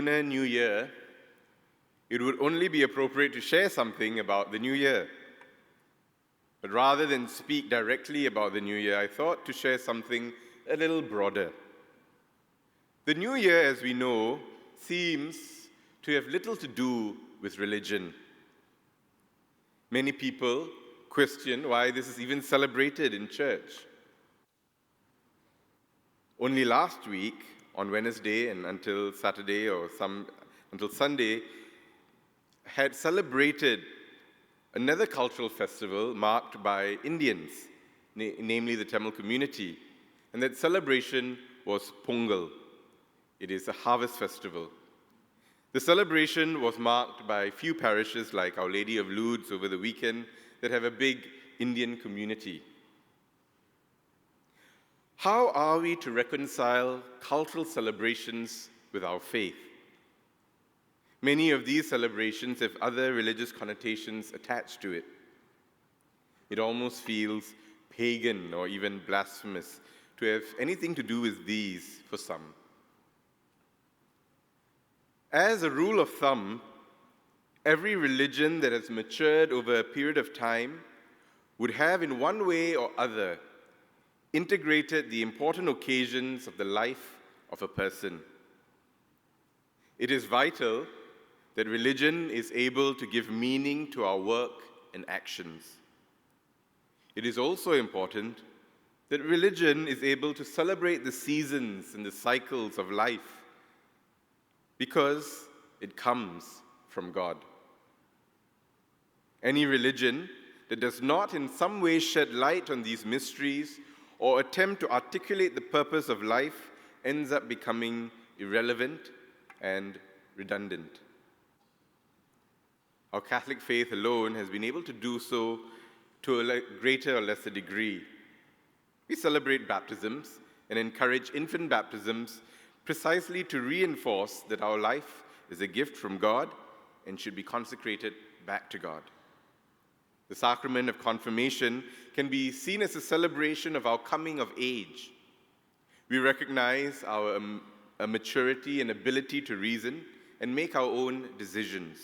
Lunar New Year, it would only be appropriate to share something about the New Year. But rather than speak directly about the New Year, I thought to share something a little broader. The New Year, as we know, seems to have little to do with religion. Many people question why this is even celebrated in church. Only last week, on Wednesday and until Saturday or until Sunday, had celebrated another cultural festival marked by Indians, namely the Tamil community. And that celebration was Pongal. It is a harvest festival. The celebration was marked by a few parishes like Our Lady of Lourdes over the weekend that have a big Indian community. How are we to reconcile cultural celebrations with our faith? Many of these celebrations have other religious connotations attached to it. It almost feels pagan or even blasphemous to have anything to do with these for some. As a rule of thumb, every religion that has matured over a period of time would have in one way or other integrated the important occasions of the life of a person. It is vital that religion is able to give meaning to our work and actions. It is also important that religion is able to celebrate the seasons and the cycles of life because it comes from God. Any religion that does not in some way shed light on these mysteries or attempt to articulate the purpose of life ends up becoming irrelevant and redundant. Our Catholic faith alone has been able to do so to a greater or lesser degree. We celebrate baptisms and encourage infant baptisms precisely to reinforce that our life is a gift from God and should be consecrated back to God. The sacrament of confirmation can be seen as a celebration of our coming of age. We recognize our maturity and ability to reason and make our own decisions.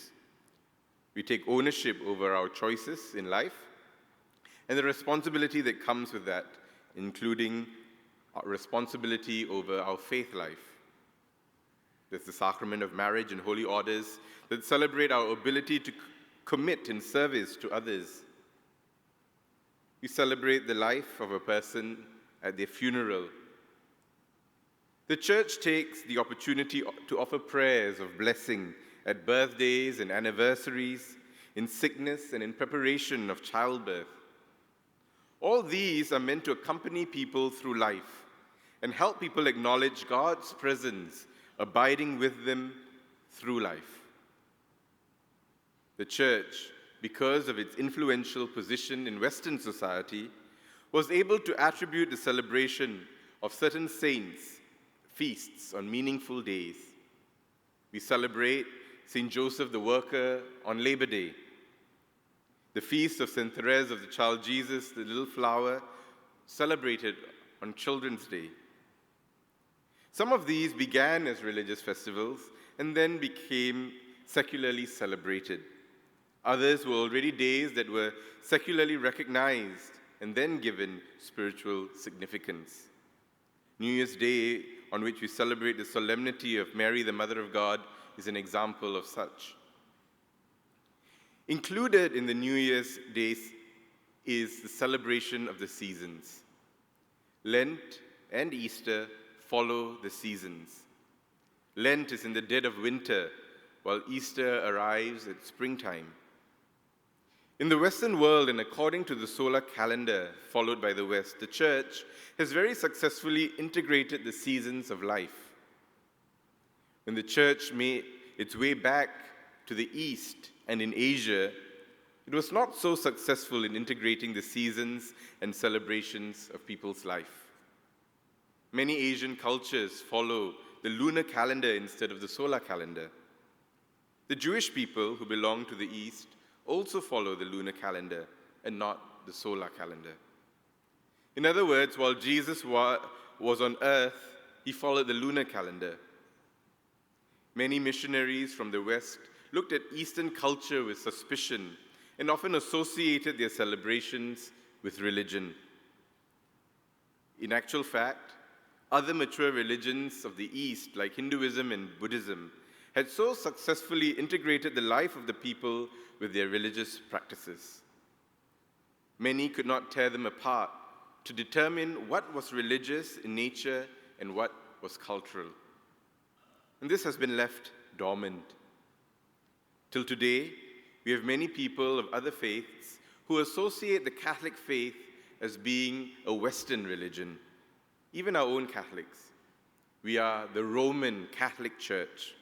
We take ownership over our choices in life and the responsibility that comes with that, including our responsibility over our faith life. There's the sacrament of marriage and holy orders that celebrate our ability to commit in service to others. We celebrate the life of a person at their funeral. The church takes the opportunity to offer prayers of blessing at birthdays and anniversaries, in sickness and in preparation of childbirth. All these are meant to accompany people through life and help people acknowledge God's presence abiding with them through life. The church, because of its influential position in Western society, was able to attribute the celebration of certain saints' feasts on meaningful days. We celebrate St. Joseph the Worker on Labor Day, the feast of St. Therese of the Child Jesus, the Little Flower, celebrated on Children's Day. Some of these began as religious festivals and then became secularly celebrated. Others were already days that were secularly recognized and then given spiritual significance. New Year's Day, on which we celebrate the solemnity of Mary, the Mother of God, is an example of such. Included in the New Year's days is the celebration of the seasons. Lent and Easter follow the seasons. Lent is in the dead of winter, while Easter arrives at springtime. In the Western world, and according to the solar calendar followed by the West, the Church has very successfully integrated the seasons of life. When the Church made its way back to the East and in Asia, it was not so successful in integrating the seasons and celebrations of people's life. Many Asian cultures follow the lunar calendar instead of the solar calendar. The Jewish people who belong to the East also follow the lunar calendar and not the solar calendar. In other words, while Jesus was on earth, he followed the lunar calendar. Many missionaries from the West looked at Eastern culture with suspicion and often associated their celebrations with religion. In actual fact, other mature religions of the East, like Hinduism and Buddhism, had so successfully integrated the life of the people with their religious practices. Many could not tear them apart to determine what was religious in nature and what was cultural. And this has been left dormant. Till today, we have many people of other faiths who associate the Catholic faith as being a Western religion, even our own Catholics. We are the Roman Catholic Church.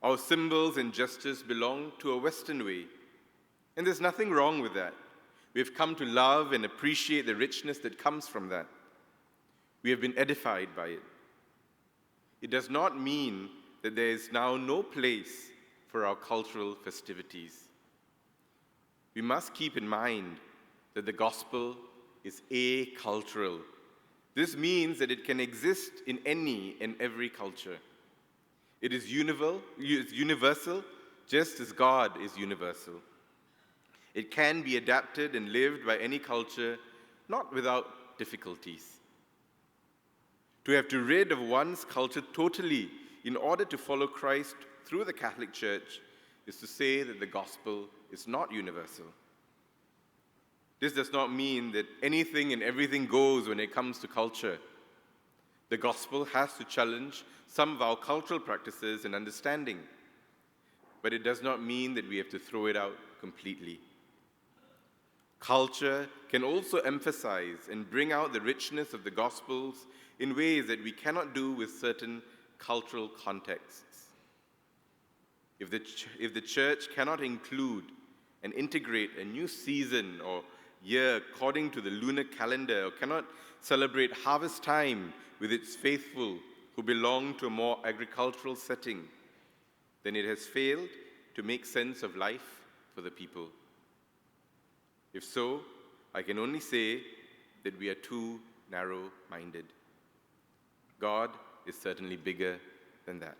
Our symbols and gestures belong to a Western way, and there's nothing wrong with that. We have come to love and appreciate the richness that comes from that. We have been edified by it. It does not mean that there is now no place for our cultural festivities. We must keep in mind that the gospel is acultural. This means that it can exist in any and every culture. It is universal, just as God is universal. It can be adapted and lived by any culture, not without difficulties. To have to rid of one's culture totally in order to follow Christ through the Catholic Church is to say that the gospel is not universal. This does not mean that anything and everything goes when it comes to culture. The gospel has to challenge some of our cultural practices and understanding, but it does not mean that we have to throw it out completely. Culture can also emphasize and bring out the richness of the Gospels in ways that we cannot do with certain cultural contexts. If the church cannot include and integrate a new season or year according to the lunar calendar, or cannot celebrate harvest time with its faithful who belong to a more agricultural setting, then it has failed to make sense of life for the people. If so, I can only say that we are too narrow-minded. God is certainly bigger than that.